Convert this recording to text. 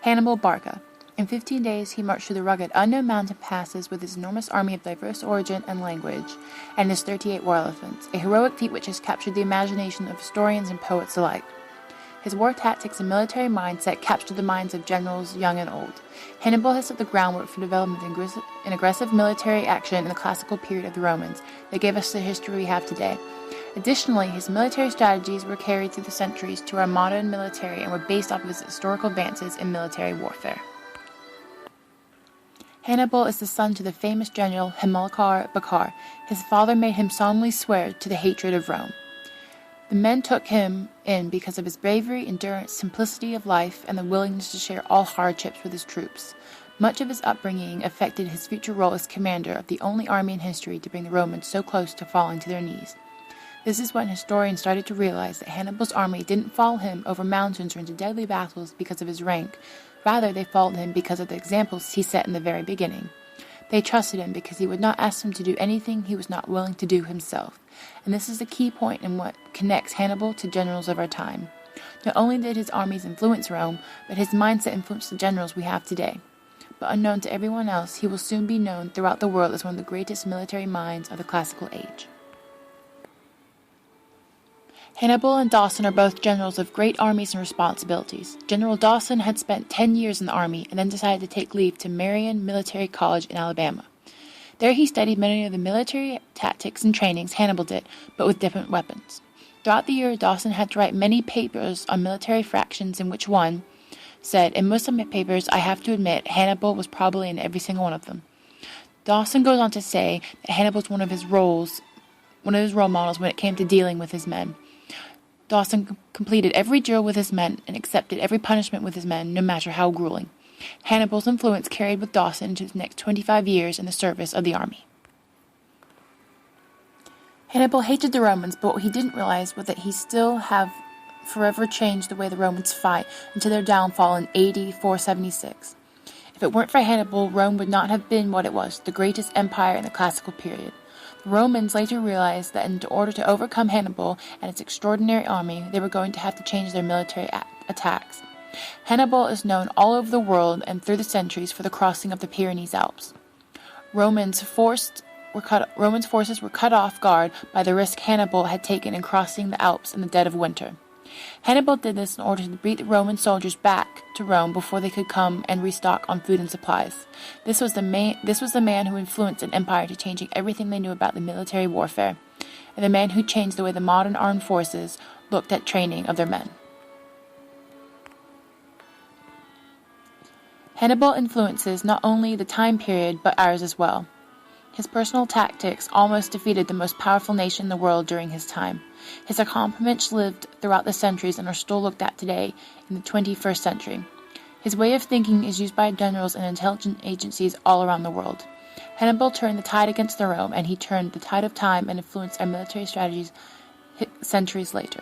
Hannibal Barca. In 15 days he marched through the rugged, unknown mountain passes with his enormous army of diverse origin and language, and his 38 war elephants, a heroic feat which has captured the imagination of historians and poets alike. His war tactics and military mindset captured the minds of generals young and old. Hannibal has set the groundwork for development in aggressive military action in the classical period of the Romans that gave us the history we have today. Additionally, his military strategies were carried through the centuries to our modern military and were based off of his historical advances in military warfare. Hannibal is the son to the famous general Hamilcar Barca. His father made him solemnly swear to the hatred of Rome. The men took him in because of his bravery, endurance, simplicity of life, and the willingness to share all hardships with his troops. Much of his upbringing affected his future role as commander of the only army in history to bring the Romans so close to falling to their knees. This is when historians started to realize that Hannibal's army didn't follow him over mountains or into deadly battles because of his rank. Rather, they followed him because of the examples he set in the very beginning. They trusted him because he would not ask them to do anything he was not willing to do himself. And this is the key point in what connects Hannibal to generals of our time. Not only did his armies influence Rome, but his mindset influenced the generals we have today. But unknown to everyone else, he will soon be known throughout the world as one of the greatest military minds of the classical age. Hannibal and Dawson are both generals of great armies and responsibilities. General Dawson had spent 10 years in the army and then decided to take leave to Marion Military College in Alabama. There he studied many of the military tactics and trainings Hannibal did, but with different weapons. Throughout the year, Dawson had to write many papers on military fractions, in which one said, "In most of my papers, I have to admit, Hannibal was probably in every single one of them." Dawson goes on to say that Hannibal was one of his role models when it came to dealing with his men. Dawson completed every drill with his men and accepted every punishment with his men, no matter how grueling. Hannibal's influence carried with Dawson into the next 25 years in the service of the army. Hannibal hated the Romans, but what he didn't realize was that he still have forever changed the way the Romans fight until their downfall in AD 476. If it weren't for Hannibal, Rome would not have been what it was, the greatest empire in the classical period. The Romans later realized that in order to overcome Hannibal and its extraordinary army, they were going to have to change their military attacks. Hannibal is known all over the world and through the centuries for the crossing of the Pyrenees Alps. Romans forces were cut off guard by the risk Hannibal had taken in crossing the Alps in the dead of winter. Hannibal did this in order to beat the Roman soldiers back to Rome before they could come and restock on food and supplies. This was the man who influenced an empire to changing everything they knew about the military warfare, and the man who changed the way the modern armed forces looked at training of their men. Hannibal influences not only the time period but ours as well. His personal tactics almost defeated the most powerful nation in the world during his time. His accomplishments lived throughout the centuries and are still looked at today in the 21st century. His way of thinking is used by generals and intelligence agencies all around the world. Hannibal turned the tide against Rome, and he turned the tide of time and influenced our military strategies centuries later.